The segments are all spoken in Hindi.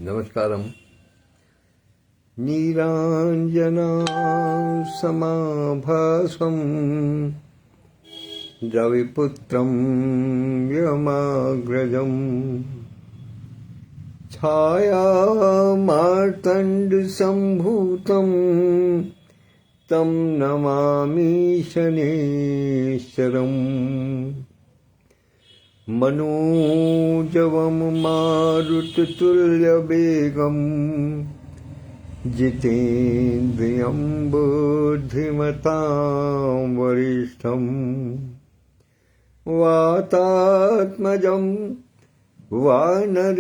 नमस्कारम। नीरांजना समाभासं द्रविपुत्रं यमाग्रजं छायामार्तण्डसम्भूतं तं नमामि शनेश्वरम्। मनोजवं मारुततुल्यवेगं जितेन्द्रियं बुद्धिमतां वरिष्ठं वातात्मजं वानरयूथमुख्यं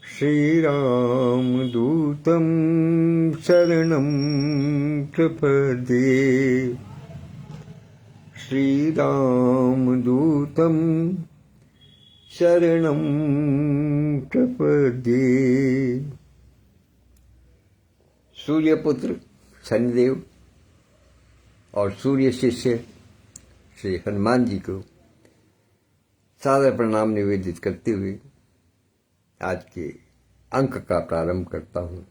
श्रीरामदूतं शरणं प्रपद्ये। श्रीरामदूतं शरणं प्रपद्ये। सूर्यपुत्र शनिदेव और सूर्य शिष्य श्री हनुमान जी को सादर प्रणाम निवेदित करते हुए आज के अंक का प्रारंभ करता हूँ।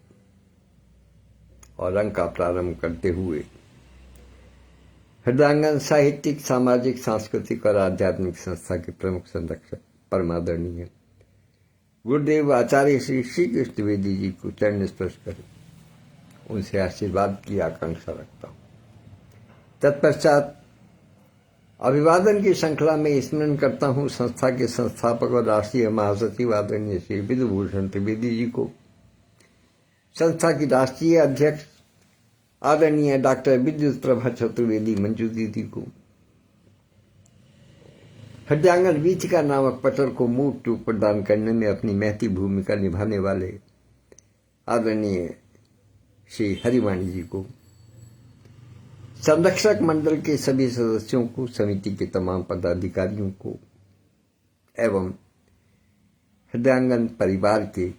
और अंक का प्रारंभ करते हुए हृदयांगन साहित्यिक, सामाजिक, सांस्कृतिक और आध्यात्मिक संस्था के प्रमुख संरक्षक परमादरणीय गुरुदेव आचार्य श्री श्री कृष्ण द्विवेदी जी को चरण स्पर्श कर उनसे आशीर्वाद की आकांक्षा रखता हूँ। तत्पश्चात अभिवादन की श्रृंखला में स्मरण करता हूँ संस्था के संस्थापक और राष्ट्रीय महासचिव आदरणीय श्री विधुभूषण त्रिवेदी जी को, संस्था की राष्ट्रीय अध्यक्ष आदरणीय डॉक्टर विद्युत प्रभा चतुर्वेदी मंजू दीदी को, हृदयांगन वीचिका नामक पटल को मूर्त रूप प्रदान करने में अपनी महती भूमिका निभाने वाले आदरणीय श्री हरिवाणी जी को, संरक्षक मंडल के सभी सदस्यों को, समिति के तमाम पदाधिकारियों को एवं हृदयांगन परिवार के,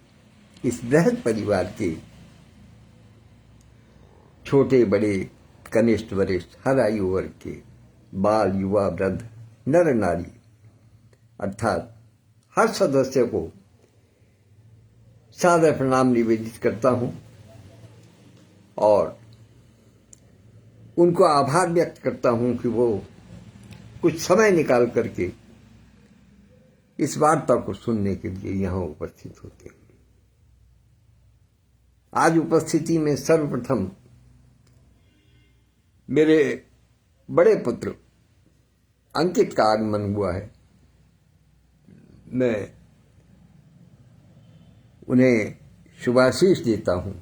इस बृहद परिवार के छोटे बड़े कनिष्ठ वरिष्ठ हर आयु वर्ग के बाल युवा वृद्ध नर नारी अर्थात हर सदस्य को सादर प्रणाम निवेदित करता हूँ और उनको आभार व्यक्त करता हूँ कि वो कुछ समय निकाल करके इस वार्ता को सुनने के लिए यहाँ उपस्थित होते हैं। आज उपस्थिति में सर्वप्रथम मेरे बड़े पुत्र अंकित का आगमन हुआ है। मैं उन्हें शुभाशीष देता हूं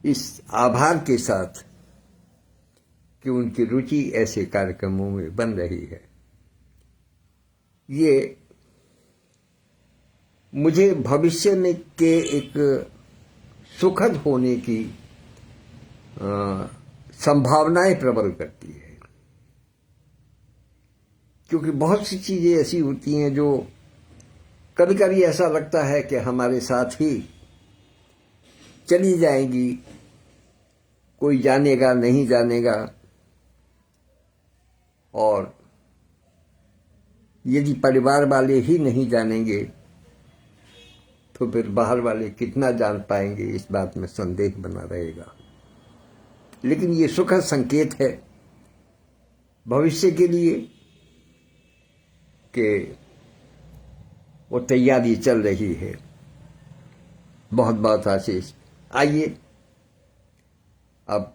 इस आभार के साथ कि उनकी रुचि ऐसे कार्यक्रमों में बन रही है। ये मुझे भविष्य में के एक सुखद होने की संभावनाएं प्रबल करती है, क्योंकि बहुत सी चीजें ऐसी होती हैं जो कभी कभी ऐसा लगता है कि हमारे साथ ही चली जाएंगी, कोई जानेगा नहीं जानेगा, और यदि परिवार वाले ही नहीं जानेंगे तो फिर बाहर वाले कितना जान पाएंगे, इस बात में संदेह बना रहेगा। लेकिन ये सुखद संकेत है भविष्य के लिए कि वो तैयारी चल रही है। बहुत बहुत आशीष। आइए अब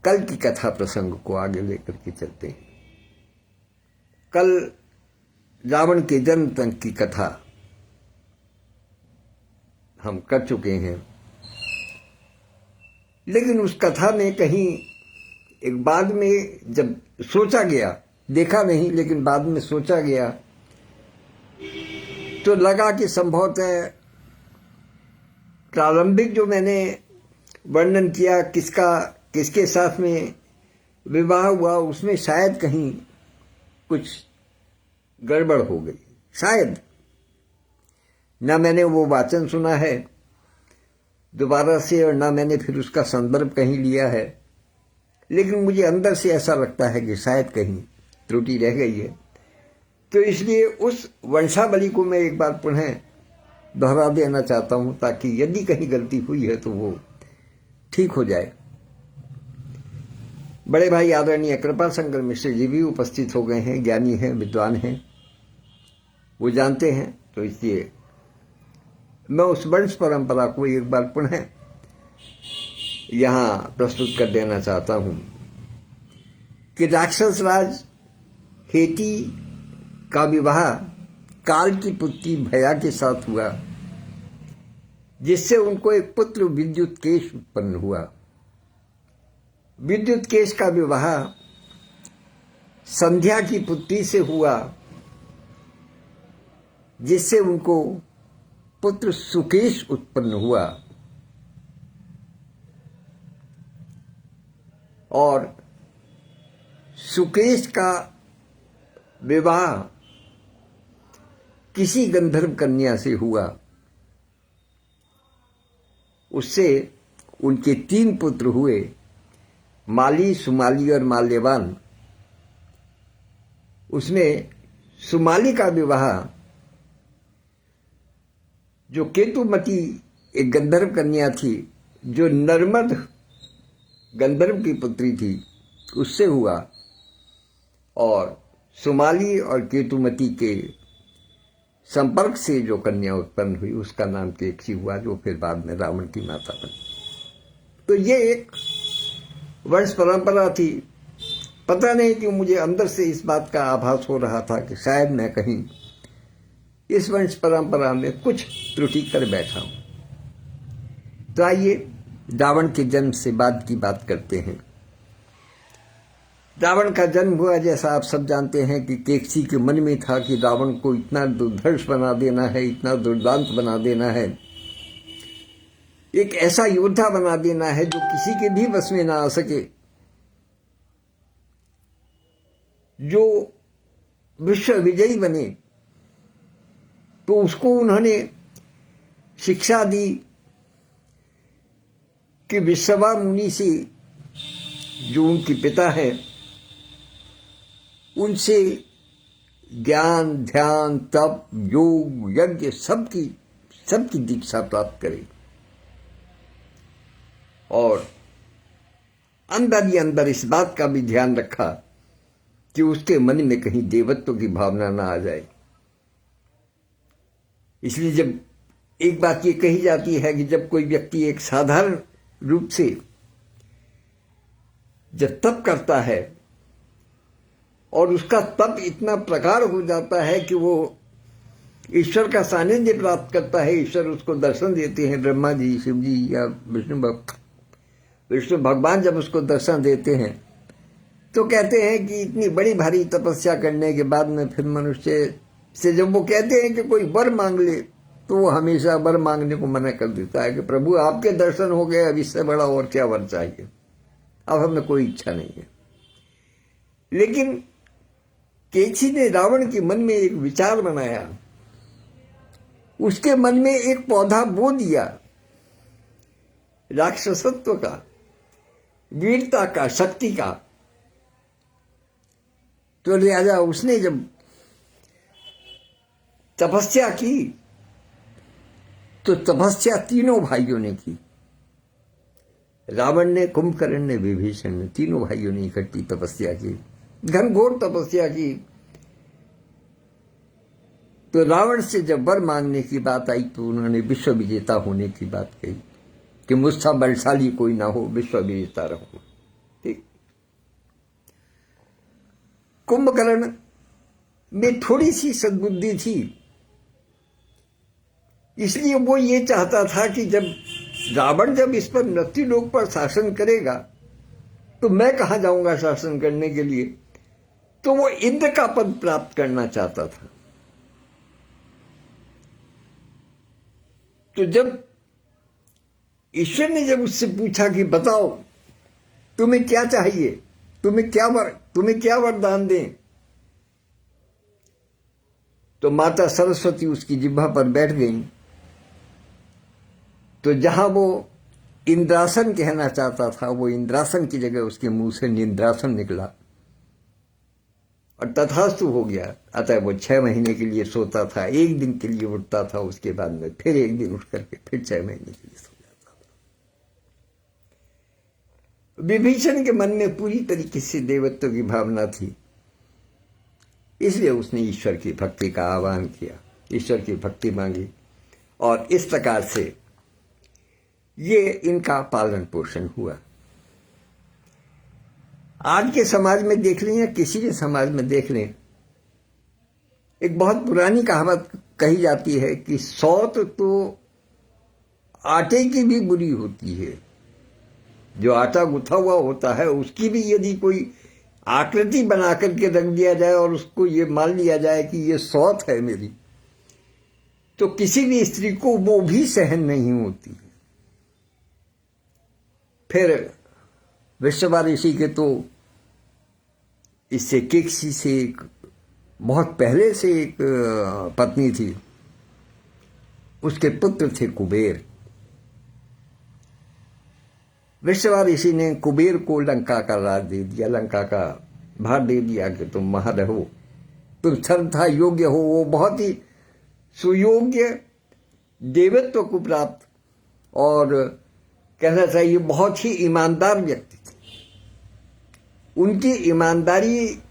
कल की कथा प्रसंग को आगे लेकर के चलते हैं। कल रावण के जन्म तक की कथा हम कर चुके हैं, लेकिन उस कथा में कहीं एक बाद में जब सोचा गया, देखा नहीं लेकिन बाद में सोचा गया, तो लगा कि संभवतः प्रारंभिक जो मैंने वर्णन किया किसके साथ में विवाह हुआ, उसमें शायद कहीं कुछ गड़बड़ हो गई। शायद ना मैंने वो वाचन सुना है दोबारा से और ना मैंने फिर उसका संदर्भ कहीं लिया है, लेकिन मुझे अंदर से ऐसा लगता है कि शायद कहीं त्रुटि रह गई है, तो इसलिए उस वंशावली को मैं एक बार पुनः दोहरा देना चाहता हूं, ताकि यदि कहीं गलती हुई है तो वो ठीक हो जाए। बड़े भाई आदरणीय कृपा शंकर मिश्र जी भी उपस्थित हो गए हैं, ज्ञानी हैं, विद्वान हैं, वो जानते हैं। तो इसलिए मैं उस वंश परंपरा को एक बार पुनः यहां प्रस्तुत कर देना चाहता हूं कि राक्षस राज हेती का विवाह काल की पुत्री भया के साथ हुआ, जिससे उनको एक पुत्र विद्युत केश उत्पन्न हुआ। विद्युत केश का विवाह संध्या की पुत्री से हुआ, जिससे उनको पुत्र सुकेश उत्पन्न हुआ। और सुकेश का विवाह किसी गंधर्व कन्या से हुआ, उससे उनके 3 पुत्र हुए, माली, सुमाली और माल्यवान। उसमें सुमाली का विवाह जो केतुमती एक गंधर्व कन्या थी, जो नर्मद गंधर्व की पुत्री थी, उससे हुआ। और सुमाली और केतुमती के संपर्क से जो कन्या उत्पन्न हुई उसका नाम केकसी हुआ, जो फिर बाद में रावण की माता बनी। तो ये एक वंश परंपरा थी। पता नहीं क्यों मुझे अंदर से इस बात का आभास हो रहा था कि शायद मैं कहीं इस वंश परंपरा में कुछ त्रुटि कर बैठा हूं। तो आइए रावण के जन्म से बाद की बात करते हैं। रावण का जन्म हुआ, जैसा आप सब जानते हैं, कि केकसी के मन में था कि रावण को इतना दुर्धर्ष बना देना है, इतना दुर्दांत बना देना है, एक ऐसा योद्धा बना देना है जो किसी के भी बस में ना आ सके, जो विश्व विजयी बने। तो उसको उन्होंने शिक्षा दी कि विश्रवा मुनि से, जो उनके पिता हैं, उनसे ज्ञान, ध्यान, तप, योग, यज्ञ सबकी दीक्षा प्राप्त करे। और अंदर ही अंदर इस बात का भी ध्यान रखा कि उसके मन में कहीं देवत्व की भावना ना आ जाए। इसलिए जब एक बात ये कही जाती है कि जब कोई व्यक्ति एक साधारण रूप से जब तप करता है और उसका तप इतना प्रगाढ़ हो जाता है कि वो ईश्वर का सानिध्य प्राप्त करता है, ईश्वर उसको दर्शन देते हैं, ब्रह्मा जी, शिव जी या विष्णु भगवान जब उसको दर्शन देते हैं तो कहते हैं कि इतनी बड़ी भारी तपस्या करने के बाद में फिर मनुष्य से जब वो कहते हैं कि कोई वर मांग ले, तो वो हमेशा वर मांगने को मना कर देता है कि प्रभु आपके दर्शन हो गए, अब इससे बड़ा और क्या वर चाहिए, अब हमें कोई इच्छा नहीं है। लेकिन केकसी ने रावण के मन में एक विचार बनाया, उसके मन में एक पौधा बो दिया राक्षसत्व का, वीरता का, शक्ति का। तो लिहाजा उसने जब तपस्या की तो तपस्या तीनों भाइयों ने की, रावण ने, कुंभकर्ण ने, विभीषण ने, तीनों भाइयों ने इकट्ठी तपस्या की, घनघोर तपस्या की। तो रावण से जब वर मांगने की बात आई तो उन्होंने विश्व विजेता होने की बात कही कि मुझसा बलशाली कोई ना हो, विश्व विजेता रहो। ठीक। कुंभकर्ण में थोड़ी सी सद्बुद्धि थी, इसलिए वो ये चाहता था कि जब रावण जब इस पर मृत्युलोक पर शासन करेगा तो मैं कहां जाऊंगा शासन करने के लिए। तो वो इंद्र का पद प्राप्त करना चाहता था। तो जब ईश्वर ने जब उससे पूछा कि बताओ तुम्हें क्या चाहिए, तुम्हें क्या वरदान दें, तो माता सरस्वती उसकी जिह्वा पर बैठ गई। तो जहां वो इंद्रासन कहना चाहता था, वो इंद्रासन की जगह उसके मुंह से निंद्रासन निकला। और तथास्तु हो गया। अतः वो 6 महीने के लिए सोता था, 1 दिन के लिए उठता था, उसके बाद में फिर 1 दिन उठ करके फिर 6 महीने के लिए सो जाता था। विभीषण के मन में पूरी तरीके से देवत्व की भावना थी, इसलिए उसने ईश्वर की भक्ति का आह्वान किया, ईश्वर की भक्ति मांगी, और इस प्रकार से ये इनका पालन पोषण हुआ। आज के समाज में देख लें या किसी के समाज में देख लें, एक बहुत पुरानी कहावत कही जाती है कि सौत तो आटे की भी बुरी होती है। जो आटा गुथा हुआ होता है उसकी भी यदि कोई आकृति बना करके रख दिया जाए और उसको ये मान लिया जाए कि ये सौत है मेरी, तो किसी भी स्त्री को वो भी सहन नहीं होती। फिर विश्ववा ऋषि के तो इससे किक्सी से एक बहुत पहले से एक पत्नी थी, उसके पुत्र थे कुबेर। विश्ववा ऋषि ने कुबेर को लंका का राज दे दिया, लंका का भार दे दिया कि तुम वहां रहो, तुम सर्वथा योग्य हो। वो बहुत ही सुयोग्य, देवत्व को प्राप्त और कहना चाहिए बहुत ही ईमानदार व्यक्ति थे। उनकी ईमानदारी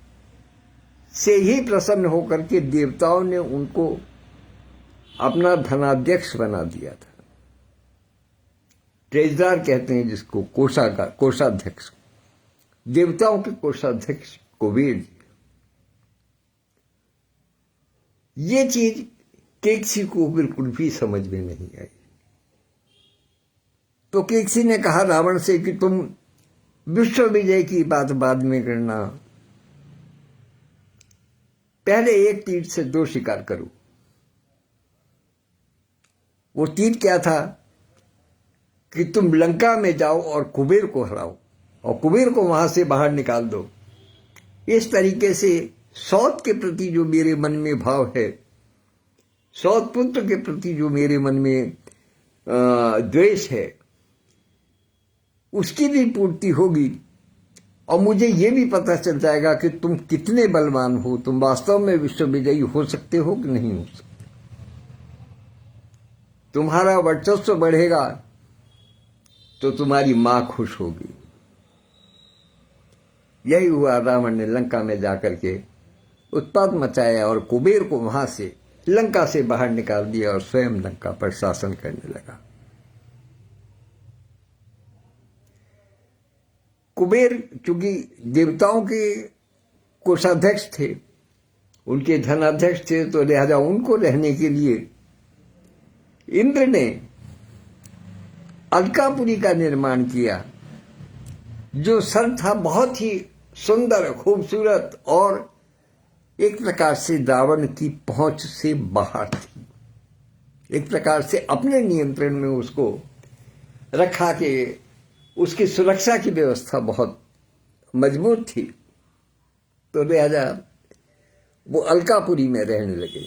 से ही प्रसन्न होकर के देवताओं ने उनको अपना धनाध्यक्ष बना दिया था। ट्रेजरार कहते हैं जिसको, कोषाध्यक्ष, देवताओं के कोषाध्यक्ष कुबेर जी। ये चीज किसी को बिल्कुल भी समझ में नहीं आई। तो किसी ने कहा रावण से कि तुम विश्व विजय की बात बाद में करना, पहले एक तीर से 2 शिकार करो। वो तीर क्या था कि तुम लंका में जाओ और कुबेर को हराओ और कुबेर को वहां से बाहर निकाल दो। इस तरीके से सौत के प्रति जो मेरे मन में भाव है, सौत पुत्र के प्रति जो मेरे मन में द्वेष है, उसकी भी पूर्ति होगी। और मुझे ये भी पता चल जाएगा कि तुम कितने बलवान हो, तुम वास्तव में विश्व विजयी हो सकते हो कि नहीं हो सकते। तुम्हारा वर्चस्व बढ़ेगा तो तुम्हारी मां खुश होगी। यही हुआ। रावण ने लंका में जाकर के उत्पात मचाया और कुबेर को वहां से लंका से बाहर निकाल दिया और स्वयं लंका पर शासन करने लगा। कुबेर चूंकि देवताओं के कोषाध्यक्ष थे, उनके धनाध्यक्ष थे, तो लिहाजा उनको रहने के लिए इंद्र ने अलकापुरी का निर्माण किया, जो सर था बहुत ही सुंदर, खूबसूरत और एक प्रकार से रावण की पहुंच से बाहर थी। एक प्रकार से अपने नियंत्रण में उसको रखा के उसकी सुरक्षा की व्यवस्था बहुत मजबूत थी। तो लिहाजा वो अलकापुरी में रहने लगे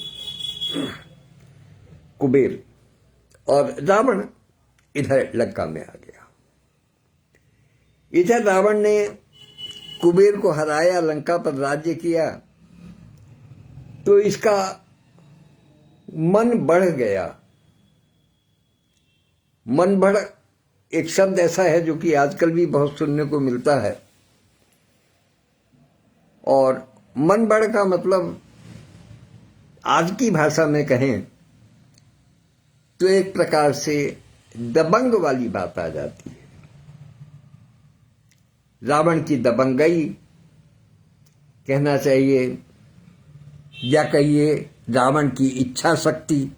कुबेर, और रावण इधर लंका में आ गया। इधर रावण ने कुबेर को हराया, लंका पर राज्य किया, तो इसका मन बढ़ गया। मन बढ़ एक शब्द ऐसा है जो कि आजकल भी बहुत सुनने को मिलता है, और मन बढ़ का मतलब आज की भाषा में कहें तो एक प्रकार से दबंग वाली बात आ जाती है। रावण की दबंगई कहना चाहिए, या कहिए रावण की इच्छा शक्ति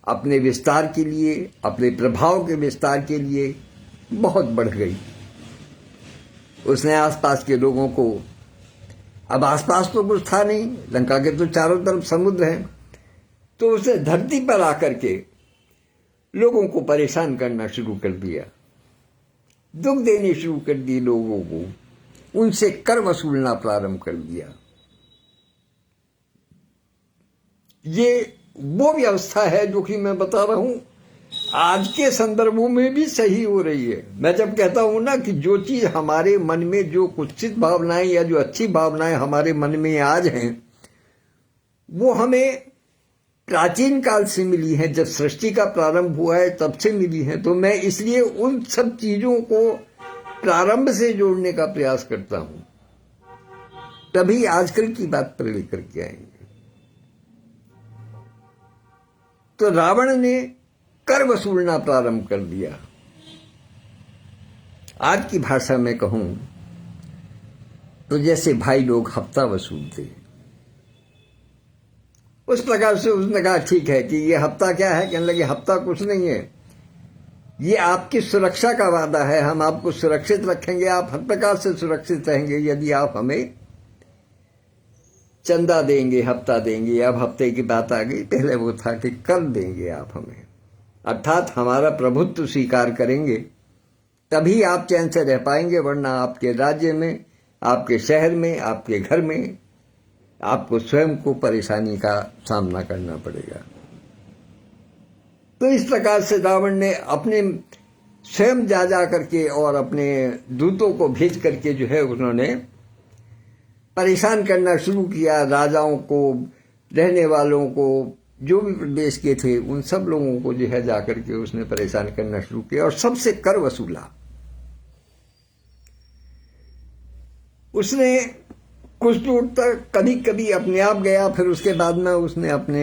अपने विस्तार के लिए, अपने प्रभाव के विस्तार के लिए बहुत बढ़ गई। उसने आसपास के लोगों को, अब आसपास तो कुछ था नहीं, लंका के तो चारों तरफ समुद्र हैं, तो उसने धरती पर आकर के लोगों को परेशान करना शुरू कर दिया, दुख देने शुरू कर दिए लोगों को, उनसे कर वसूलना प्रारंभ कर दिया। ये वो व्यवस्था है जो कि मैं बता रहा हूं, आज के संदर्भों में भी सही हो रही है। मैं जब कहता हूं ना कि जो चीज हमारे मन में, जो कुत्सित भावनाएं या जो अच्छी भावनाएं हमारे मन में आज हैं, वो हमें प्राचीन काल से मिली है, जब सृष्टि का प्रारंभ हुआ है तब से मिली है। तो मैं इसलिए उन सब चीजों को प्रारंभ से जोड़ने का प्रयास करता हूं, तभी आजकल की बात पर लेकर के आएंगे। तो रावण ने कर वसूलना प्रारंभ कर दिया। आज की भाषा में कहूं तो जैसे भाई लोग हफ्ता वसूलते, उस प्रकार से उसने कहा ठीक है कि ये हफ्ता क्या है। कहने लगे हफ्ता कुछ नहीं है, ये आपकी सुरक्षा का वादा है, हम आपको सुरक्षित रखेंगे, आप हर प्रकार से सुरक्षित रहेंगे यदि आप हमें चंदा देंगे, हफ्ता देंगे। अब हफ्ते की बात आ गई, पहले वो था कि कर देंगे आप हमें, अर्थात हमारा प्रभुत्व स्वीकार करेंगे, तभी आप चैन से रह पाएंगे, वरना आपके राज्य में, आपके शहर में, आपके घर में आपको स्वयं को परेशानी का सामना करना पड़ेगा। तो इस प्रकार से रावण ने अपने स्वयं जा करके और अपने दूतों को भेज करके जो है उन्होंने परेशान करना शुरू किया। राजाओं को, रहने वालों को, जो भी प्रदेश के थे, उन सब लोगों को जो है जाकर के उसने परेशान करना शुरू किया और सबसे कर वसूला। उसने कुछ दूर तक कभी कभी अपने आप गया, फिर उसके बाद में उसने अपने,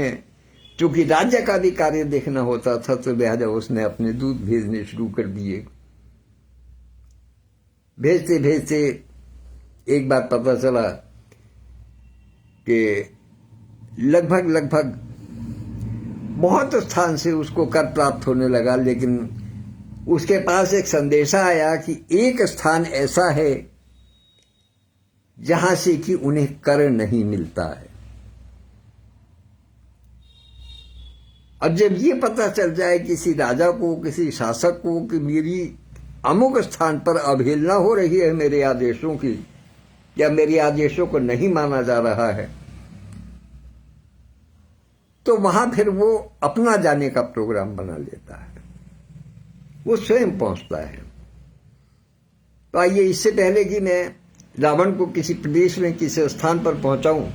चूंकि राज्य का भी कार्य देखना होता था, तो लिहाजा उसने अपने दूत भेजने शुरू कर दिए। भेजते भेजते एक बार पता चला कि लगभग बहुत स्थान से उसको कर प्राप्त होने लगा, लेकिन उसके पास एक संदेशा आया कि एक स्थान ऐसा है जहां से कि उन्हें कर नहीं मिलता है। अब जब ये पता चल जाए किसी राजा को, किसी शासक को कि मेरी अमुक स्थान पर अवहेलना हो रही है मेरे आदेशों की, या मेरे आदेशों को नहीं माना जा रहा है, तो वहां फिर वो अपना जाने का प्रोग्राम बना लेता है, वो स्वयं पहुंचता है। तो आइए, इससे पहले कि मैं रावण को किसी प्रदेश में, किसी स्थान पर पहुंचाऊं,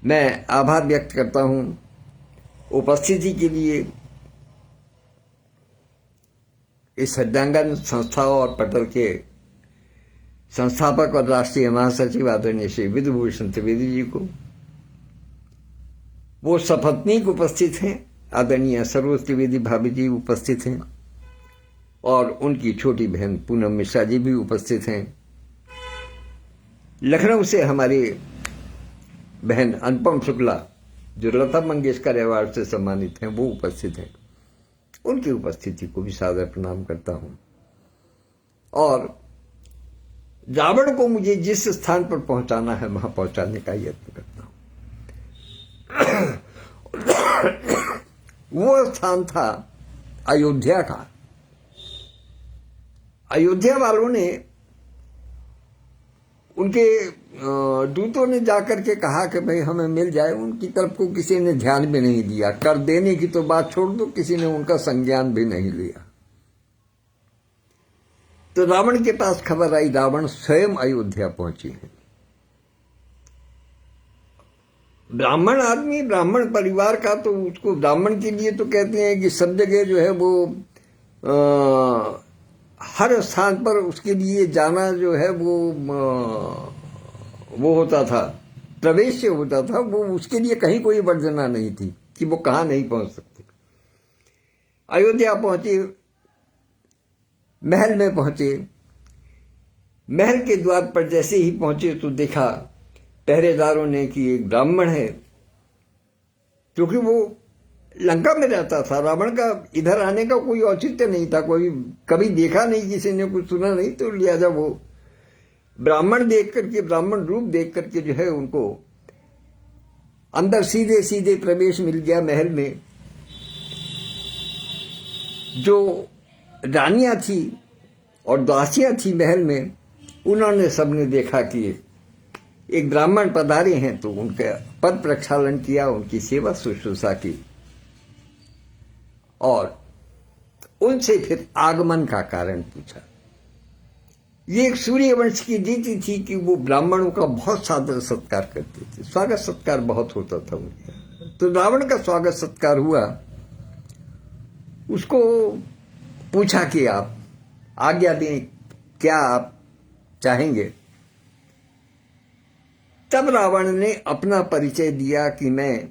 मैं आभार व्यक्त करता हूं उपस्थिति के लिए इस हृदयांगन संस्था और पटल के संस्थापक और राष्ट्रीय महासचिव आदरणीय श्री विधुभूषण त्रिवेदी जी को। वो सपत्नीक उपस्थित हैं, आदरणीय सरोज त्रिवेदी भाभी जी उपस्थित हैं, और उनकी छोटी बहन पूनम मिश्रा जी भी उपस्थित हैं। लखनऊ से हमारी बहन अनुपम शुक्ला, जो लता मंगेशकर अवार्ड से सम्मानित हैं, वो उपस्थित हैं। उनकी उपस्थिति को भी सादर प्रणाम करता हूं। और रावण को मुझे जिस स्थान पर पहुंचाना है वहां पहुंचाने का यत्न करता हूं। वो स्थान था अयोध्या का। अयोध्या वालों ने, उनके दूतों ने जाकर के कहा कि भाई हमें मिल जाए, उनकी तरफ को किसी ने ध्यान भी नहीं दिया। कर देने की तो बात छोड़ दो, किसी ने उनका संज्ञान भी नहीं लिया। तो रावण के पास खबर आई, रावण स्वयं अयोध्या पहुंचे हैं। ब्राह्मण आदमी, ब्राह्मण परिवार का, तो उसको ब्राह्मण के लिए तो कहते हैं कि सब जगह जो है वो हर स्थान पर उसके लिए जाना जो है वो होता था, प्रवेश होता था। वो उसके लिए कहीं कोई वर्जना नहीं थी कि वो कहाँ नहीं पहुंच सकते। अयोध्या पहुंचे, महल में पहुंचे। महल के द्वार पर जैसे ही पहुंचे तो देखा पहरेदारों ने कि एक ब्राह्मण है, क्योंकि वो लंका में रहता था। रावण का इधर आने का कोई औचित्य नहीं था, कोई कभी देखा नहीं, किसी ने कुछ सुना नहीं, तो लिहाजा वो ब्राह्मण देख करके, ब्राह्मण रूप देख करके जो है उनको अंदर सीधे सीधे प्रवेश मिल गया महल में। जो रानियां थी और दासियां थी महल में, उन्होंने सबने देखा कि एक ब्राह्मण पधारे हैं, तो उनका पद प्रक्षालन किया, उनकी सेवा शुश्रूषा की। और उनसे फिर आगमन का कारण पूछा। ये एक सूर्यवंश की रीति थी कि वो ब्राह्मणों का बहुत सादर सत्कार करते थे, स्वागत सत्कार बहुत होता था उनका। तो रावण का स्वागत सत्कार हुआ, उसको पूछा कि आप आज्ञा दें, क्या आप चाहेंगे। तब रावण ने अपना परिचय दिया कि मैं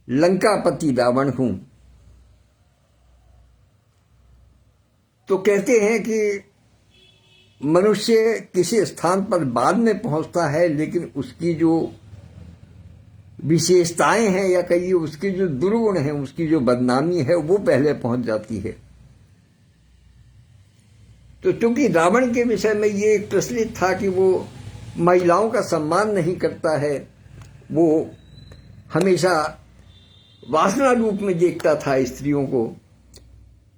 लंकापति रावण हूं। तो कहते हैं कि मनुष्य किसी स्थान पर बाद में पहुंचता है, लेकिन उसकी जो विशेषताएं हैं या कहिए उसकी जो दुर्गुण है, उसकी जो बदनामी है, वो पहले पहुंच जाती है। तो चूंकि रावण के विषय में ये एक प्रचलित था कि वो महिलाओं का सम्मान नहीं करता है, वो हमेशा वासना रूप में देखता था स्त्रियों को,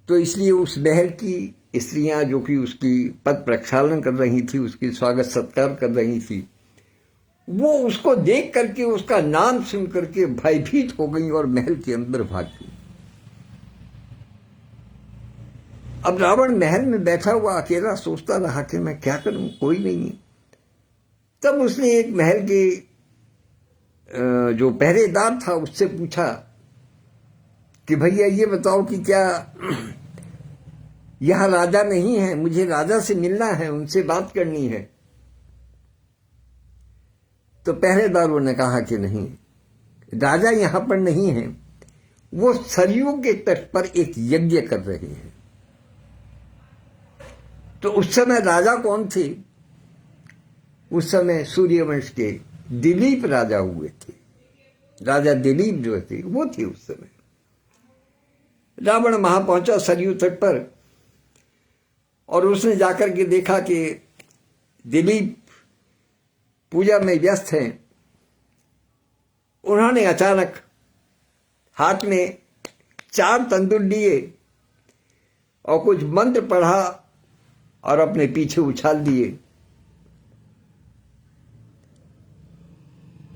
तो इसलिए उस महल की स्त्रियां जो कि उसकी पद प्रक्षालन कर रही थी, उसकी स्वागत सत्कार कर रही थी, वो उसको देख करके, उसका नाम सुन करके भयभीत हो गई और महल के अंदर भाग गई। अब रावण महल में बैठा हुआ अकेला सोचता रहा कि मैं क्या करूं, कोई नहीं है। तब उसने एक महल के जो पहरेदार था उससे पूछा कि भैया ये बताओ कि क्या यहां राजा नहीं है, मुझे राजा से मिलना है, उनसे बात करनी है। तो पहरेदारों ने कहा कि नहीं, राजा यहां पर नहीं है, वो सरयू के तट पर एक यज्ञ कर रहे हैं। तो उस समय राजा कौन थे? उस समय सूर्यवंश के दिलीप राजा हुए थे। राजा दिलीप जो थे वो थे उस समय। रावण वहां पहुंचा सरयू तट पर, और उसने जाकर के देखा कि दिलीप पूजा में व्यस्त हैं। उन्होंने अचानक हाथ में 4 तंदूर लिए और कुछ मंत्र पढ़ा और अपने पीछे उछाल दिए।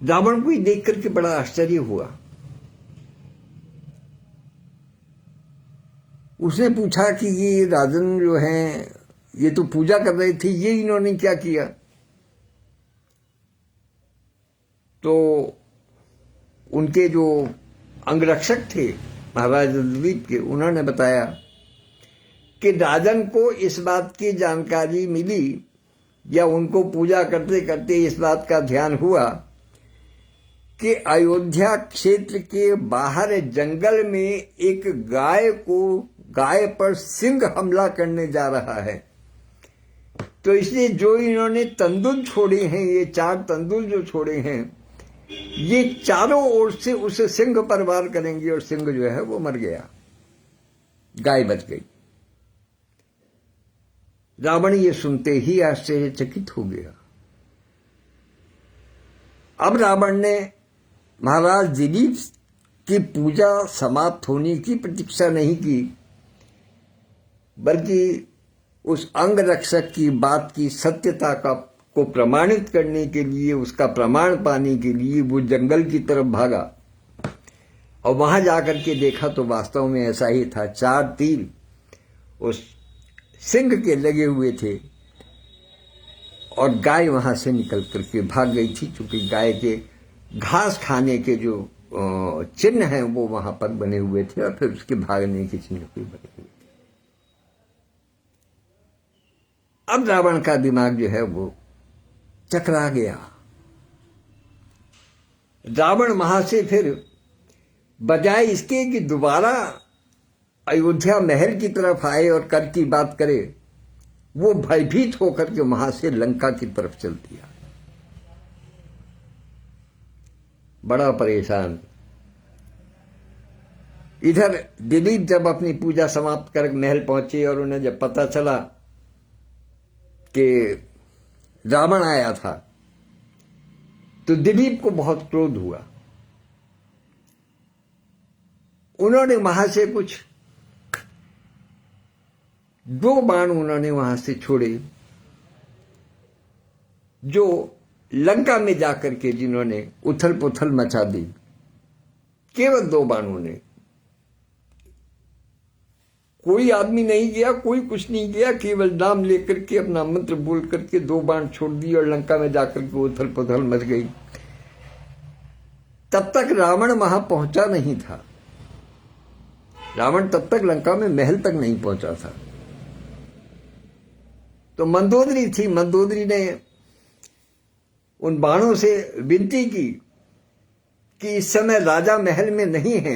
रावण को ही देख करके बड़ा आश्चर्य हुआ। उसने पूछा कि ये राजन जो हैं, ये तो पूजा कर रहे थे, ये इन्होंने क्या किया? तो उनके जो अंगरक्षक थे महाराज दिलीप के, उन्होंने बताया कि राजन को इस बात की जानकारी मिली, या उनको पूजा करते करते इस बात का ध्यान हुआ कि अयोध्या क्षेत्र के बाहर जंगल में एक गाय पर सिंह हमला करने जा रहा है। तो इसलिए जो इन्होंने तंदूर छोड़े हैं, ये 4 तंदूर जो छोड़े हैं, ये चारों ओर से उस सिंह पर वार करेंगे, और सिंह जो है वो मर गया, गाय बच गई। रावण ये सुनते ही आश्चर्यचकित हो गया। अब रावण ने महाराज दिलीप की पूजा समाप्त होने की प्रतीक्षा नहीं की, बल्कि उस अंग रक्षक की बात की सत्यता को प्रमाणित करने के लिए, उसका प्रमाण पाने के लिए वो जंगल की तरफ भागा। और वहां जाकर के देखा तो वास्तव में ऐसा ही था। 4 तीर उस सिंह के लगे हुए थे, और गाय वहां से निकल करके भाग गई थी, क्योंकि गाय के घास खाने के जो चिन्ह हैं वो वहां पर बने हुए थे, और फिर उसके भागने के चिन्ह भी बने हुए थे। अब रावण का दिमाग जो है वो चकरा गया। रावण वहां से फिर बजाय इसके कि दोबारा अयोध्या महल की तरफ आए और कर की बात करे, वो भयभीत होकर के वहां से लंका की तरफ चल दिया, बड़ा परेशान। इधर दिलीप जब अपनी पूजा समाप्त कर महल पहुंचे, और उन्हें जब पता चला कि रावण आया था, तो दिलीप को बहुत क्रोध हुआ। उन्होंने वहां से कुछ 2 बाण उन्होंने वहां से छोड़े, जो लंका में जाकर के जिन्होंने उथल पुथल मचा दी। केवल 2 बाणों ने, कोई आदमी नहीं गया, कोई कुछ नहीं किया, केवल नाम लेकर के अपना मंत्र बोल करके 2 बाण छोड़ दिए और लंका में जाकर के उथल पुथल मच गई। तब तक रावण वहां पहुंचा नहीं था। रावण तब तक लंका में महल तक नहीं पहुंचा था। तो मंदोदरी थी, मंदोदरी ने उन बाणों से विनती की कि इस समय राजा महल में नहीं है,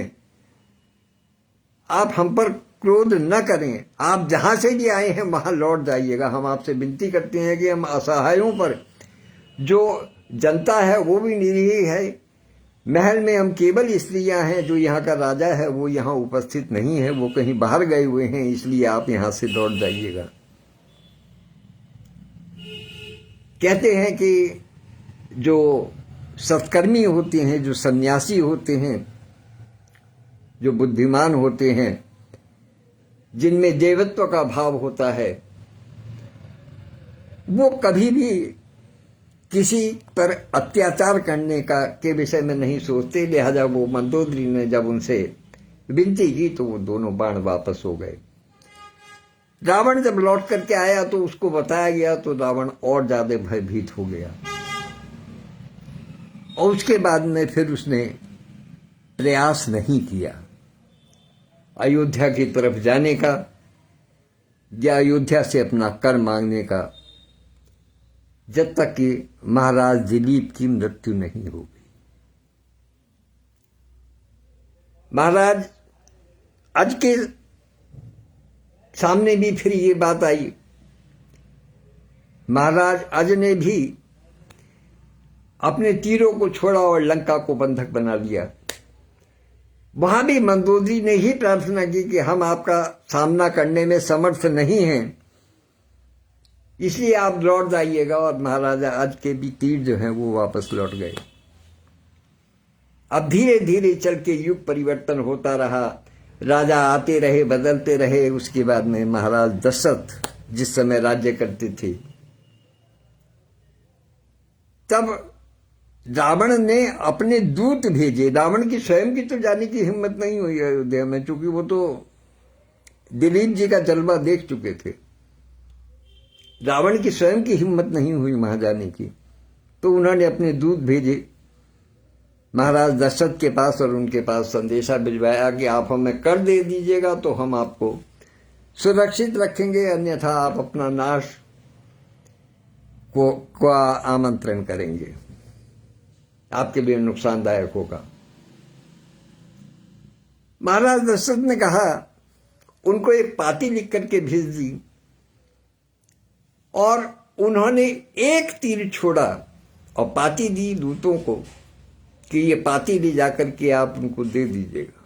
आप हम पर क्रोध न करें, आप जहां से भी आए हैं वहां लौट जाइएगा। हम आपसे विनती करते हैं कि हम असहायों पर, जो जनता है वो भी निरीह है, महल में हम केवल स्त्रियां हैं, जो यहाँ का राजा है वो यहाँ उपस्थित नहीं है, वो कहीं बाहर गए हुए हैं, इसलिए आप यहां से लौट जाइएगा। कहते हैं कि जो सत्कर्मी होते हैं, जो सन्यासी होते हैं, जो बुद्धिमान होते हैं, जिनमें देवत्व का भाव होता है, वो कभी भी किसी पर अत्याचार करने का के विषय में नहीं सोचते। लिहाजा वो मंदोदरी ने जब उनसे विनती की तो वो दोनों बाण वापस हो गए। रावण जब लौट करके आया तो उसको बताया गया तो रावण और ज्यादा भयभीत हो गया और उसके बाद में फिर उसने प्रयास नहीं किया अयोध्या की तरफ जाने का या अयोध्या से अपना कर मांगने का, जब तक कि महाराज दिलीप की मृत्यु नहीं हो गई। महाराज अज के सामने भी फिर ये बात आई। महाराज अज ने भी अपने तीरों को छोड़ा और लंका को बंधक बना लिया। वहां भी मंदोदरी ने ही प्रार्थना की कि हम आपका सामना करने में समर्थ नहीं हैं, इसलिए आप लौट जाइएगा। और महाराजा अज के भी तीर जो हैं वो वापस लौट गए। अब धीरे धीरे चल के युग परिवर्तन होता रहा, राजा आते रहे, बदलते रहे। उसके बाद में महाराज दशरथ जिस समय राज्य करते थे, तब रावण ने अपने दूत भेजे। रावण की स्वयं की तो जाने की हिम्मत नहीं हुई अयोध्या में, क्योंकि वो तो दिलीप जी का जलवा देख चुके थे। रावण की स्वयं की हिम्मत नहीं हुई वहां जाने की, तो उन्होंने अपने दूत भेजे महाराज दशरथ के पास और उनके पास संदेशा भिजवाया कि आप हमें कर दे दीजिएगा तो हम आपको सुरक्षित रखेंगे, अन्यथा आप अपना नाश को आमंत्रण करेंगे, आपके लिए नुकसानदायक होगा। महाराज दशरथ ने कहा, उनको एक पाती लिख करके भेज दी और उन्होंने एक तीर छोड़ा और पाती दी दूतों को कि ये पाती ले जाकर के आप उनको दे दीजिएगा,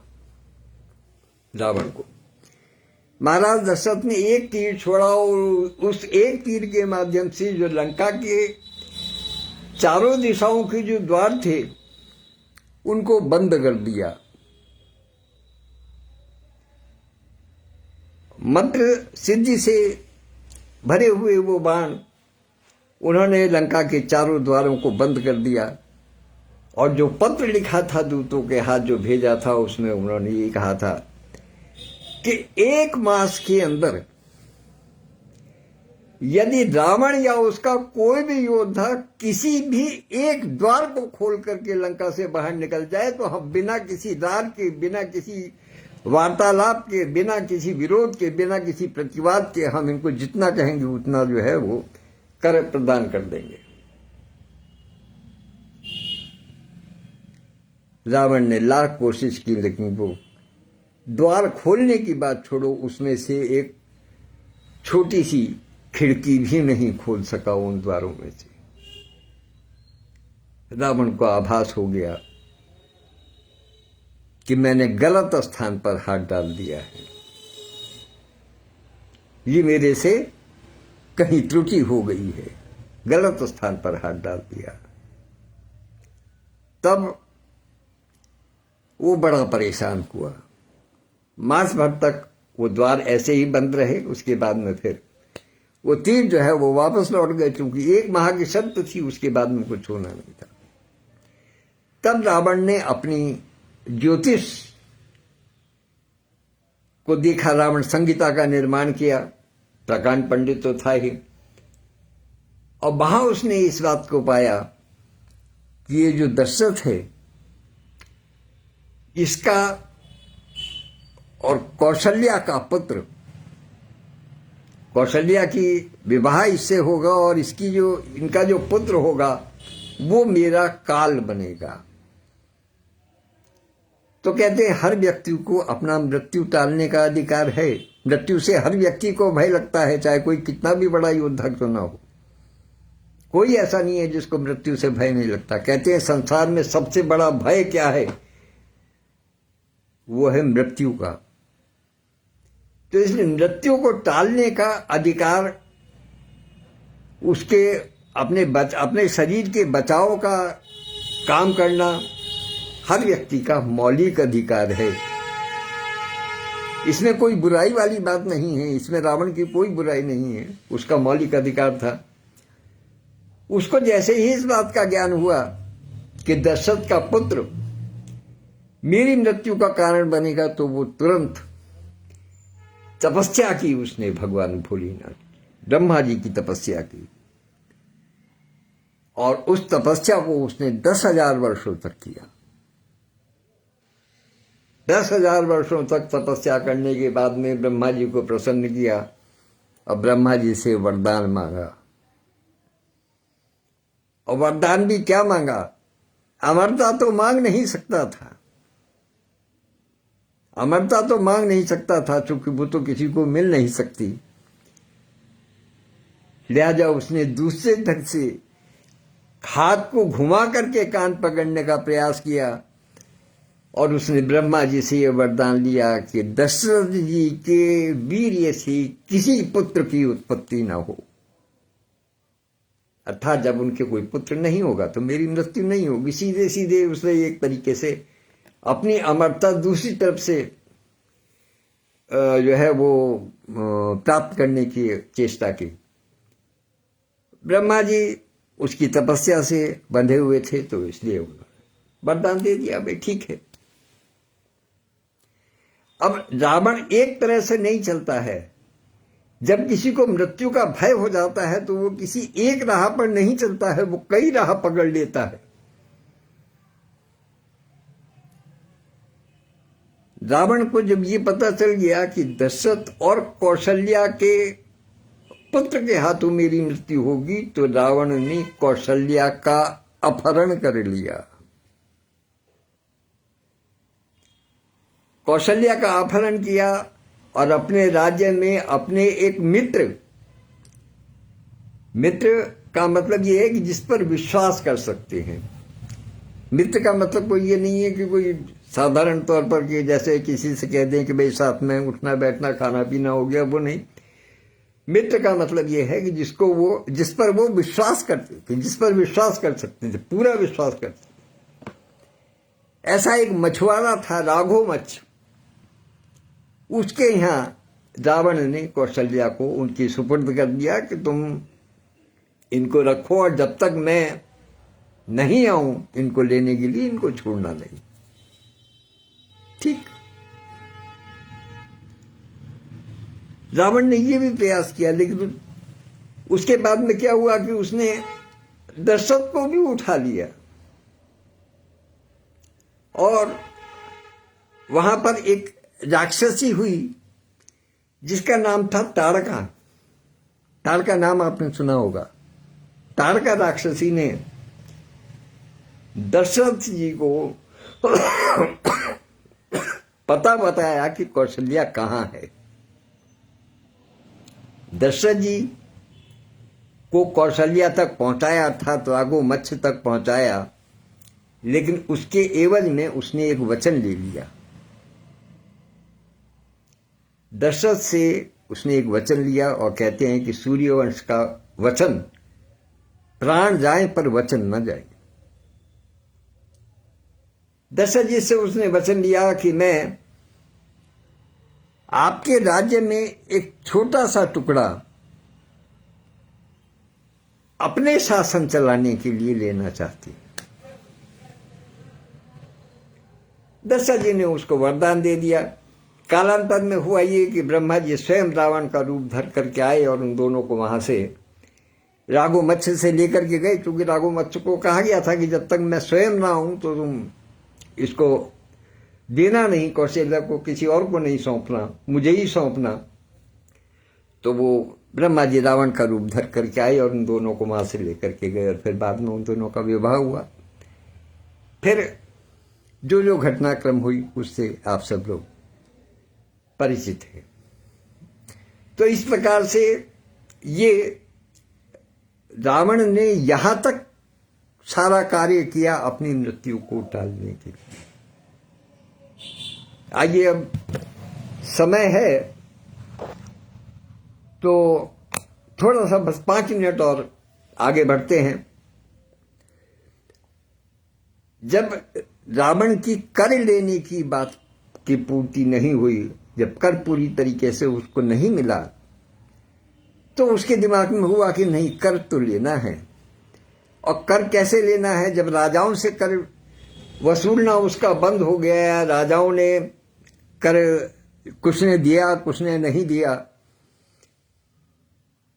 रावण को। महाराज दशरथ ने एक तीर छोड़ा और उस एक तीर के माध्यम से जो लंका के चारों दिशाओं के जो द्वार थे उनको बंद कर दिया। मंत्र सिद्धि से भरे हुए वो बाण उन्होंने लंका के चारों द्वारों को बंद कर दिया। और जो पत्र लिखा था दूतों के हाथ जो भेजा था, उसमें उन्होंने ये कहा था कि 1 मास के अंदर यदि रावण या उसका कोई भी योद्धा किसी भी एक द्वार को खोल करके लंका से बाहर निकल जाए तो हम बिना किसी दार के, बिना किसी वार्तालाप के, बिना किसी विरोध के, बिना किसी प्रतिवाद के हम इनको जितना कहेंगे उतना जो है वो कर प्रदान कर देंगे। रावण ने लाख कोशिश की, लेकिन वो द्वार खोलने की बात छोड़ो, उसमें से एक छोटी सी खिड़की भी नहीं खोल सका उन द्वारों में से। रावण को आभास हो गया कि मैंने गलत स्थान पर हाथ डाल दिया है, ये मेरे से कहीं त्रुटि हो गई है, गलत स्थान पर हाथ डाल दिया। तब वो बड़ा परेशान हुआ। मास भर तक वो द्वार ऐसे ही बंद रहे। उसके बाद में फिर वो तीर जो है वो वापस लौट गए, क्योंकि 1 माह की शर्त थी, उसके बाद में कुछ होना नहीं था। तब रावण ने अपनी ज्योतिष को देखा, रावण संहिता का निर्माण किया, प्रकांड पंडित तो था ही, और वहां उसने इस बात को पाया कि ये जो दशरथ है इसका और कौशल्या का पुत्र, कौशल्या की विवाह इससे होगा और इनका जो पुत्र होगा वो मेरा काल बनेगा। तो कहते हैं हर व्यक्ति को अपना मृत्यु टालने का अधिकार है। मृत्यु से हर व्यक्ति को भय लगता है, चाहे कोई कितना भी बड़ा योद्धा क्यों ना हो। कोई ऐसा नहीं है जिसको मृत्यु से भय नहीं लगता। कहते हैं संसार में सबसे बड़ा भय क्या है, वो है मृत्यु का। तो इसलिए मृत्यु को टालने का अधिकार उसके अपने शरीर के बचाव का काम करना हर व्यक्ति का मौलिक अधिकार है। इसमें कोई बुराई वाली बात नहीं है, इसमें रावण की कोई बुराई नहीं है, उसका मौलिक अधिकार था। उसको जैसे ही इस बात का ज्ञान हुआ कि दशरथ का पुत्र मेरी मृत्यु का कारण बनेगा, तो वो तुरंत तपस्या की उसने भगवान भोलेनाथ, ब्रह्मा जी की तपस्या की, और उस तपस्या को उसने 10,000 वर्षों तक किया। 10,000 वर्षों तक तपस्या करने के बाद में ब्रह्मा जी को प्रसन्न किया और ब्रह्मा जी से वरदान मांगा। और वरदान भी क्या मांगा, अमरता तो मांग नहीं सकता था, अमरता तो मांग नहीं सकता था, चूंकि वो तो किसी को मिल नहीं सकती। लिहाजा उसने दूसरे ढंग से हाथ को घुमा करके कान पकड़ने का प्रयास किया और उसने ब्रह्मा जी से यह वरदान लिया कि दशरथ जी के वीर्य से किसी पुत्र की उत्पत्ति न हो। अर्थात जब उनके कोई पुत्र नहीं होगा तो मेरी मृत्यु नहीं होगी। सीधे सीधे उसने एक तरीके से अपनी अमरता दूसरी तरफ से जो है वो प्राप्त करने की चेष्टा की। ब्रह्मा जी उसकी तपस्या से बंधे हुए थे, तो इसलिए वरदान दे दिया, भाई ठीक है। अब रावण एक तरह से नहीं चलता है। जब किसी को मृत्यु का भय हो जाता है तो वो किसी एक राह पर नहीं चलता है, वो कई राह पकड़ लेता है। रावण को जब ये पता चल गया कि दशरथ और कौशल्या के पुत्र के हाथों मेरी मृत्यु होगी, तो रावण ने कौशल्या का अपहरण कर लिया। कौशल्या का अपहरण किया और अपने राज्य में अपने एक मित्र का मतलब ये है कि जिस पर विश्वास कर सकते हैं। मित्र का मतलब कोई ये नहीं है कि कोई साधारण तौर पर कि जैसे किसी से कह दें कि भाई साथ में उठना बैठना खाना पीना हो गया, वो नहीं। मित्र का मतलब ये है कि जिस पर वो विश्वास करते थे, जिस पर विश्वास कर सकते थे, पूरा विश्वास करते थे। ऐसा एक मछुआरा था, राघो मच्छ, उसके यहां रावण ने कौशल्या को उनकी सुपुर्द कर दिया कि तुम इनको रखो और जब तक मैं नहीं आऊं इनको लेने के लिए, इनको छोड़ना नहीं। ठीक, रावण ने ये भी प्रयास किया, लेकिन उसके बाद में क्या हुआ कि उसने दशरथ को भी उठा लिया और वहां पर एक राक्षसी हुई जिसका नाम था ताड़का। ताड़का नाम आपने सुना होगा। ताड़का राक्षसी ने दशरथ जी को पता बताया कि कौशल्या कहां है। दशरथ जी को कौशल्या तक पहुंचाया था, तो राघो मच्छ तक पहुंचाया, लेकिन उसके एवज में उसने एक वचन ले लिया। दशरथ से उसने एक वचन लिया और कहते हैं कि सूर्यवंश का वचन, प्राण जाए पर वचन न जाए। दशरथ जी से उसने वचन लिया कि मैं आपके राज्य में एक छोटा सा टुकड़ा अपने शासन चलाने के लिए लेना चाहती। दशरथ जी ने उसको वरदान दे दिया, कालांतर में हुआ ये कि ब्रह्मा जी स्वयं रावण का रूप धर करके आए और उन दोनों को वहां से राघो मत्स्य से लेकर के गए, क्योंकि राघो मत्स्य को कहा गया था कि जब तक मैं स्वयं ना हूं तो तुम इसको देना नहीं, कौशल्या को किसी और को नहीं सौंपना, मुझे ही सौंपना। तो वो ब्रह्मा जी रावण का रूप धर करके आए और उन दोनों को वहां से लेकर के गए और फिर बाद में उन दोनों का विवाह हुआ। फिर जो जो घटनाक्रम हुई उससे आप सब लोग परिचित हैं। तो इस प्रकार से ये रावण ने यहां तक सारा कार्य किया अपनी मृत्यु को टालने के लिए। आइए अब समय है तो थोड़ा सा बस 5 मिनट और आगे बढ़ते हैं। जब रावण की कर लेने की बात की पूर्ति नहीं हुई, जब कर पूरी तरीके से उसको नहीं मिला, तो उसके दिमाग में हुआ कि नहीं, कर तो लेना है। और कर कैसे लेना है? जब राजाओं से कर वसूलना उसका बंद हो गया, राजाओं ने कर कुछ ने दिया कुछ ने नहीं दिया,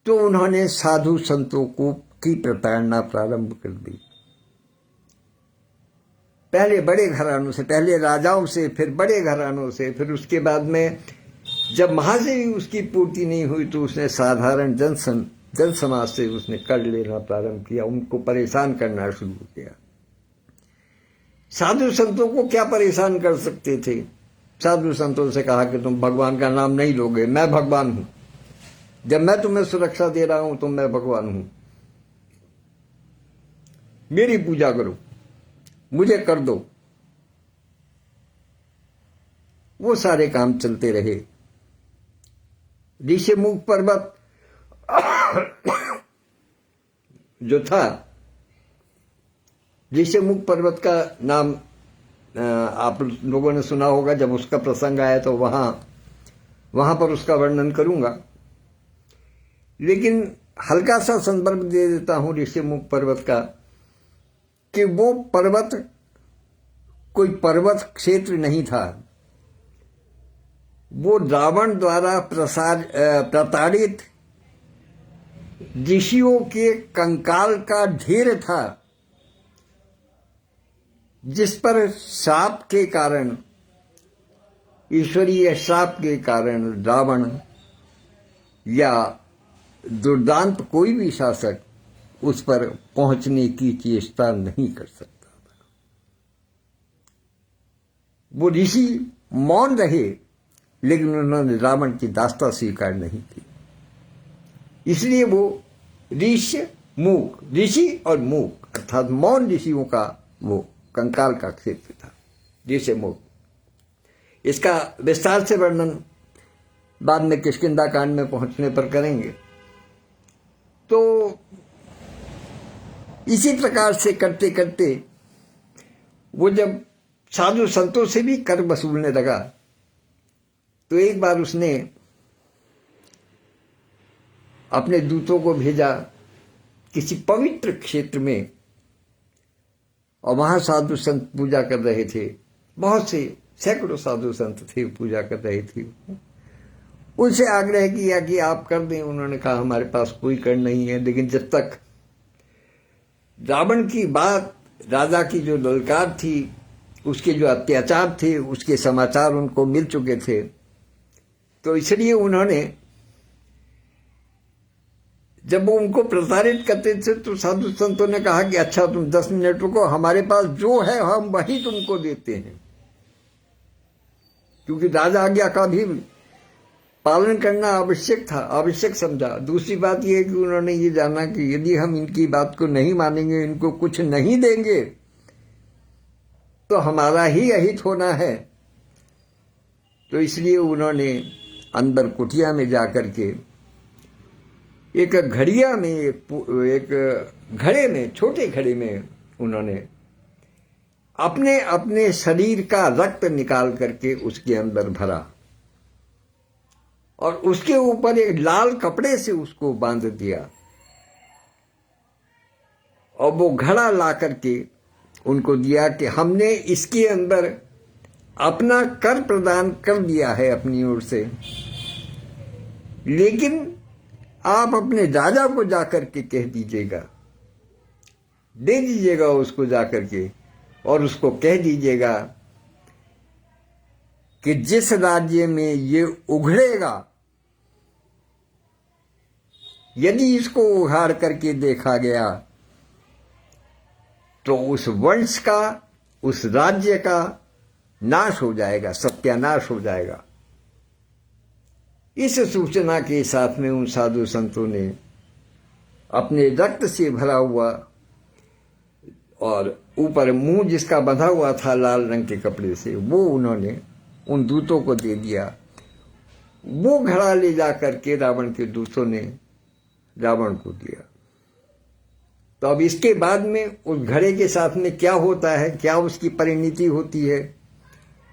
तो उन्होंने साधु संतों को की प्रताड़ना प्रारंभ कर दी। पहले बड़े घरानों से, पहले राजाओं से, फिर बड़े घरानों से, फिर उसके बाद में जब वहां से भी उसकी पूर्ति नहीं हुई तो उसने साधारण जन समाज से उसने कर लेना प्रारंभ किया, उनको परेशान करना शुरू किया। साधु संतों को क्या परेशान कर सकते थे? साधु संतों से कहा कि तुम भगवान का नाम नहीं लोगे, मैं भगवान हूं, जब मैं तुम्हें सुरक्षा दे रहा हूं तो मैं भगवान हूं, मेरी पूजा करो, मुझे कर दो। वो सारे काम चलते रहे। ऋषिमुख पर्वत जो था, ऋषिमुख पर्वत का नाम आप लोगों ने सुना होगा। जब उसका प्रसंग आया तो वहां पर उसका वर्णन करूंगा, लेकिन हल्का सा संदर्भ दे देता हूं ऋषिमुख पर्वत का, कि वो पर्वत कोई पर्वत क्षेत्र नहीं था, वो रावण द्वारा प्रताड़ित ऋषियों के कंकाल का ढेर था, जिस पर शाप के कारण, ईश्वरीय शाप के कारण रावण या दुर्दांत कोई भी शासक उस पर पहुंचने की चेष्टा नहीं कर सकता था। वो ऋषि मौन रहे, लेकिन उन्होंने रावण की दास्ता स्वीकार नहीं की। इसलिए वो ऋषिमुख, ऋषि और मूक अर्थात मौन ऋषियों का वो कंकाल का क्षेत्र था, ऋषिमुख। इसका विस्तार से वर्णन बाद में किष्किंधा कांड में पहुंचने पर करेंगे। तो इसी प्रकार से करते करते वो जब साधु संतों से भी कर वसूलने लगा, तो एक बार उसने अपने दूतों को भेजा किसी पवित्र क्षेत्र में, और वहां साधु संत पूजा कर रहे थे। बहुत से सैकड़ों साधु संत थे, पूजा कर रहे थे। उनसे आग्रह किया कि आप कर दें। उन्होंने कहा हमारे पास कोई कर नहीं है। लेकिन जब तक रावण की बात, राजा की जो ललकार थी, उसके जो अत्याचार थे, उसके समाचार उनको मिल चुके थे, तो इसलिए उन्होंने, जब वो उनको प्रताड़ित करते थे तो साधु संतों ने कहा कि अच्छा तुम 10 मिनट रुको, हमारे पास जो है हम वही तुमको देते हैं। क्योंकि राजा आज्ञा का भी पालन करना आवश्यक था, आवश्यक समझा। दूसरी बात यह है कि उन्होंने ये जाना कि यदि हम इनकी बात को नहीं मानेंगे, इनको कुछ नहीं देंगे, तो हमारा ही अहित होना है। तो इसलिए उन्होंने अंदर कुटिया में जाकर के एक घड़िया में, एक घड़े में, छोटे घड़े में उन्होंने अपने अपने शरीर का रक्त निकाल करके उसके अंदर भरा, और उसके ऊपर एक लाल कपड़े से उसको बांध दिया, और वो घड़ा ला करके उनको दिया कि हमने इसके अंदर अपना कर प्रदान कर दिया है अपनी ओर से, लेकिन आप अपने राजा को जाकर के कह दीजिएगा, दे दीजिएगा उसको जाकर के, और उसको कह दीजिएगा कि जिस राज्य में ये उघड़ेगा, यदि इसको उघाड़ करके देखा गया तो उस वंश का, उस राज्य का नाश हो जाएगा, सत्यानाश हो जाएगा। इस सूचना के साथ में उन साधु संतों ने अपने रक्त से भरा हुआ और ऊपर मुंह जिसका बंधा हुआ था लाल रंग के कपड़े से, वो उन्होंने उन दूतों को दे दिया। वो घड़ा ले जाकर के रावण के दूतों ने रावण को दिया। तो अब इसके बाद में उस घड़े के साथ में क्या होता है, क्या उसकी परिणति होती है,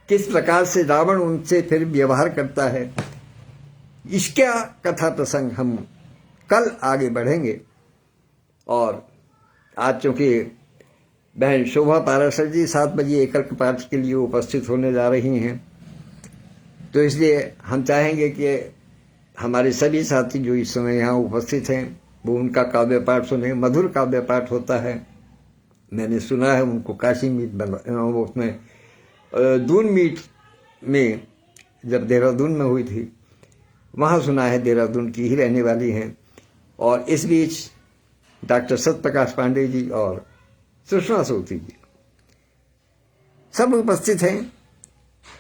किस प्रकार से रावण उनसे फिर व्यवहार करता है, इसका कथा प्रसंग हम कल आगे बढ़ेंगे। और आज चूंकि बहन शोभा पाराशर जी 7 बजे एकल पाठ के लिए उपस्थित होने जा रही हैं, तो इसलिए हम चाहेंगे कि हमारे सभी साथी जो इस समय यहाँ उपस्थित हैं वो उनका काव्य पाठ सुने। मधुर काव्य पाठ होता है, मैंने सुना है उनको काशी मीट उसमें दून मीट में जब देहरादून में हुई थी वहाँ सुना है, देहरादून की ही रहने वाली हैं। और इस बीच डॉक्टर सत्यप्रकाश पांडे जी और सुषमा सोती जी सब उपस्थित हैं,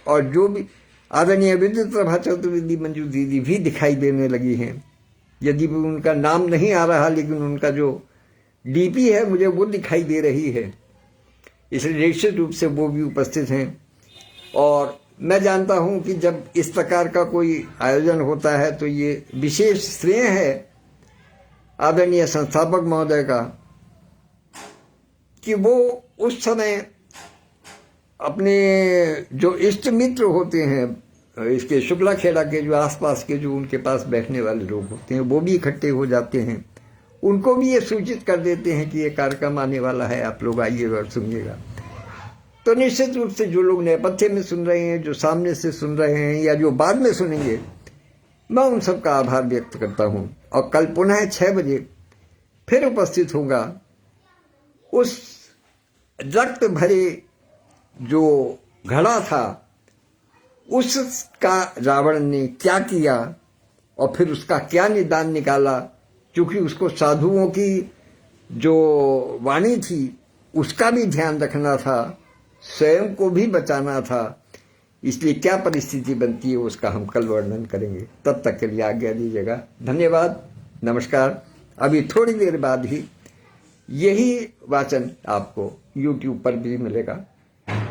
और जो भी आदरणीय विद्युत प्रभा चतुर्वेदी मंजू दीदी भी दिखाई देने लगी हैं। यदि भी उनका नाम नहीं आ रहा, लेकिन उनका जो डीपी है मुझे वो दिखाई दे रही है, इसलिए निश्चित रूप से वो भी उपस्थित हैं। और मैं जानता हूं कि जब इस प्रकार का कोई आयोजन होता है तो ये विशेष श्रेय है आदरणीय संस्थापक महोदय का कि वो उस समय अपने जो इष्ट मित्र होते हैं इसके शुक्ला खेड़ा के, जो आसपास के जो उनके पास बैठने वाले लोग होते हैं, वो भी इकट्ठे हो जाते हैं, उनको भी ये सूचित कर देते हैं कि ये कार्यक्रम आने वाला है, आप लोग आइएगा और सुनिएगा। तो निश्चित रूप से जो लोग नेपथ्य में सुन रहे हैं, जो सामने से सुन रहे हैं या जो बाद में सुनेंगे, मैं उन सबका आभार व्यक्त करता हूँ। और कल पुनः 6 बजे फिर उपस्थित होगा। उस रक्त भरे जो घड़ा था उसका रावण ने क्या किया और फिर उसका क्या निदान निकाला, क्योंकि उसको साधुओं की जो वाणी थी उसका भी ध्यान रखना था, स्वयं को भी बचाना था, इसलिए क्या परिस्थिति बनती है उसका हम कल वर्णन करेंगे। तब तक के लिए आज्ञा दीजिएगा। धन्यवाद, नमस्कार। अभी थोड़ी देर बाद ही यही वाचन आपको YouTube पर भी मिलेगा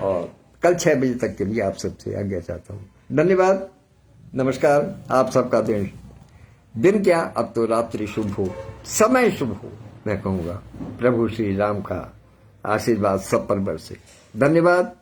और कल 6 बजे तक के लिए आप सबसे आज्ञा चाहता हूँ। धन्यवाद, नमस्कार। आप सबका दिन क्या, अब तो रात्रि शुभ हो, समय शुभ हो, मैं कहूँगा। प्रभु श्री राम का आशीर्वाद सब पर बरसे। धन्यवाद।